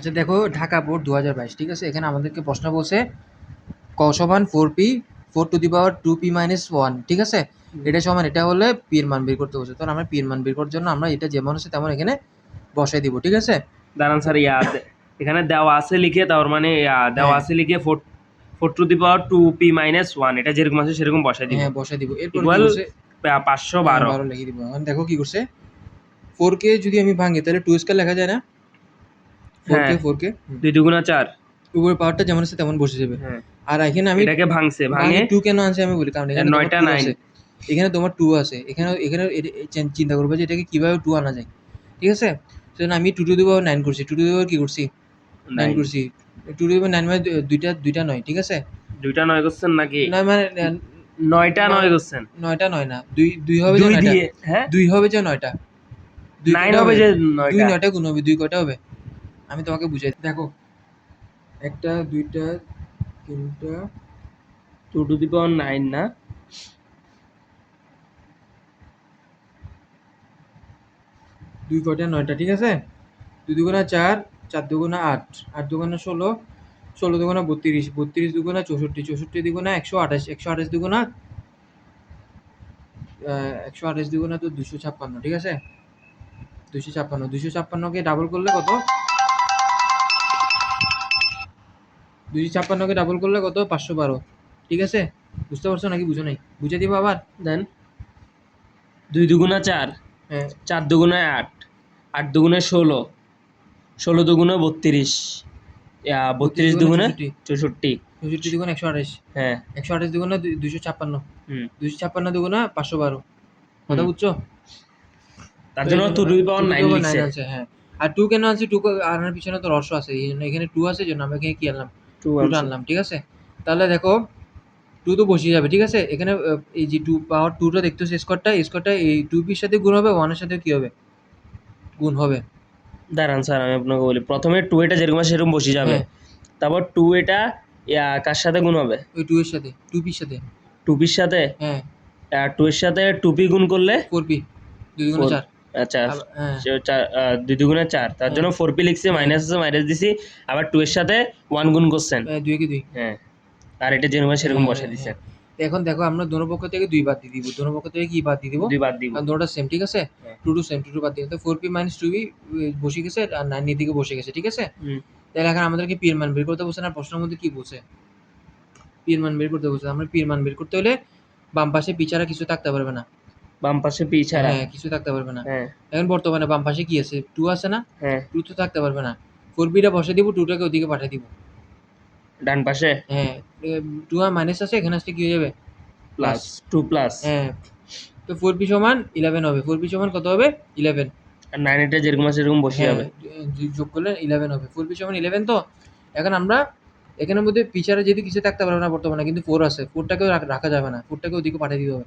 আচ্ছা দেখো, ঢাকা বোর্ড 2022, ঠিক আছে? এখানে আমাদেরকে প্রশ্ন বলছে ক সমান 4p 4^2p - 1, ঠিক আছে? এটা সমান এটা হলে পি এর মান বের করতে বলছে। তখন আমরা পি এর মান বের করার জন্য আমরা এটা যেমন আছে তেমন এখানে বসাই দিব, ঠিক আছে? দাঁড়ান স্যার, এখানে দেওয়া আছে লিখে, তার মানে দেওয়া হ্যাঁ আছে লিখে 4^2p - 1, এটা যেরকম আছে সেরকম বসাই দিব। হ্যাঁ বসাই দিব। এরপর কি ইকুয়াল করছে? 512। 12 লিখে দিব। এখন দেখো কি করছে, 4k যদি আমি ভাঙি তাহলে 2 স্কয়ার লেখা যায় না? 4k হ্যাঁ, 4k 2×4। উপরের পাওয়ারটা যেমন আছে তেমন বসে যাবে। হ্যাঁ, আর এখানে আমি এটাকে ভাঙছে, ভাঙে ভাঙে 2 কেন আনছি আমি বলি, কারণ এখানে তোমার 9টা 2 9। আছে, এখানে তোমার 2 আছে, এখানে এখানে চিন্তা করবে যে এটাকে কিভাবে 2 আনা যায়, ঠিক আছে? সেজন্য আমি 2 টু দি পাওয়ার 9 করছি, 2 টু দি পাওয়ার কি করছি 9 9। করছি। 2 টু দি পাওয়ার 9 মানে দুইটা 9, ঠিক আছে? 2টা 9 করছেন নাকি? 9 মানে 9টা 9 করছেন। 9টা 9 না, 2 2 হবে যে 2 9টা, দিয়ে, হ্যাঁ 2 হবে যে 9টা, 2 9 কয়টা হবে হবে? যে 2 9টা। 9টা গুণ হবে, 2 কয়টা হবে? আমি তোমাকে বুঝাই দেখো, একটা দুইটা তিনটা 2^9 না? 2 কয়টা 9টা, ঠিক আছে? 2 দুগুণা 4, 4 দুগুণা 8, 8 দুগুণা 16, 16 দুগুণা 32, 32 দুগুণা 64, 64 দুগুণা 128, 128 দুগুণা 128 দুগুণা তো 256, ঠিক আছে? 256, 256 কে ডাবল করলে কত? 256 কে ডাবল করলে কত? 512, ঠিক আছে? বুঝতে পারছো নাকি বুঝো নাই? বুঝে দিব আবার দেন 2×4, হ্যাঁ 4×8, 8×16, 16×32, 32 32 দুগুণা দুগুণে 64, 64। 64 দুগুণা 128, হ্যাঁ। 128 দুগুণা 256, হুম। 256 দুগুণা 512, কথা হুম। বুঝছো? তার তো জন্য এখানে 2^9 9 লিখছে। আছে, হ্যাঁ। আর 2 কেন আনছি? 2 আনার পিছনে তো রহস্য আছে। এই জন্য এখানে 2 আছে, এই জন্য আমরা এখানে কি আনলাম? 2 2টা আনছে। আনলাম, ঠিক আছে? তাহলে দেখো 2 তো বসিয়ে যাবে, ঠিক আছে? এখানে এই যে 2 পাওয়ার 2 টা দেখতেছো, স্কোয়ারটা স্কোয়ারটা এই 2p এর সাথে গুণ হবে, 1 এর সাথে কি হবে? গুণ হবে। দাঁড়ান স্যার, আমি আপনাকে বলি, প্রথমে 2 এটা যেরকম আছে সেরকম বসে যাবে। হ্যাঁ তারপর 2 এটা কার সাথে গুণ হবে? ওই 2 এর সাথে, 2p এর সাথে। 2p-র সাথে। হ্যাঁ 2 এর সাথে 2p গুণ করলে 4p, 2 দুগুণে 4। 4। আচ্ছা, হ্যাঁ 2×4, তার হ্যাঁ জন্য 4p লিখছি, হ্যাঁ মাইনাস আছে মাইনাস দিছি। আবার 2 এর সাথে 1 গুণ করছেন। 2 কে 2। হ্যাঁ, আর এটা যেরকম আছে সেরকম হ্যাঁ বসে হ্যাঁ হ্যাঁ। দিচ্ছেন। তো এখন দেখো আমরা দোনো পক্ষ থেকে 2 বাদ দিয়ে দিব। দোনো পক্ষ থেকে কি বাদ দিয়ে দিব? 2 বাদ দিব। কারণ দোনোটা সেম, ঠিক আছে? হ্যাঁ। 2 2 সেম, 2 2 বাদ দিয়ে তো 4p - 2p বসে গেছে, আর 9 এদিকে বসে গেছে, ঠিক আছে? হুম। তাহলে এখন আমাদেরকে পি এর মান বের করতে বলছে না, প্রশ্নের মধ্যে কি বলছে? পি এর মান বের করতে বলছে। আমরা পি এর মান বের করতে হলে বাম পাশে পি ছাড়া কিছু থাকতে পারবে না। বাম পাশে p ছাড়া। হ্যাঁ, কিছু থাকতে পারবে না। হ্যাঁ। এখন বর্তমানে বাম পাশে কি আছে? 2 আছে না? হ্যাঁ। 2 তো থাকতে পারবে না। 4p টা বসায় দিব, 2 টাকে ওদিকে পাঠিয়ে দিব। ডান পাশে হ্যাঁ, 2 আর মাইনাস আছে, এখানে আসলে কি হয়ে যাবে? প্লাস। Plus, 2 plus. হ্যাঁ, তো 4p সমান 11 হবে। 4p সমান কত হবে? 11। আর 9 এটা যেরকম আছে সেরকম বসে হ্যাঁ, যাবে। যোগ করলে 11 হবে। 4p সমান 11 তো? এখন আমরা এখানের মধ্যে p ছাড়া যেহেতু কিছু থাকতে পারবে না বর্তমানে, কিন্তু 4 আছে। 4 টাকেও রাখা যাবে না। 4 টাকে ওদিকে পাঠিয়ে দিতে হবে।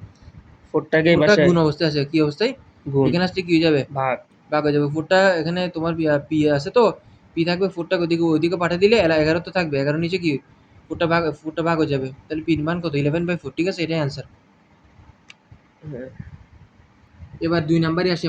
4 টাকে এই 4 টা পাশে গুণ অবস্থায় আছে। কি অবস্থায়? গুণ, এখানে আসলে কি হয়ে যাবে? ভাগ। ভাগ হয়ে যাবে। 4 টা এখানে তোমার p আছে তো? p থাকবে, 4 টাকে ওদিকে পাঠিয়ে দিলে 11 তো থাকবে। 11 নিচে কি? 4 টা ভাগ হয়ে যাবে। তাহলে p এর মান কত? 11/4, ঠিক আছে? এটাই অ্যান্সার। হ্যাঁ। এবার 2 নাম্বারে আসি।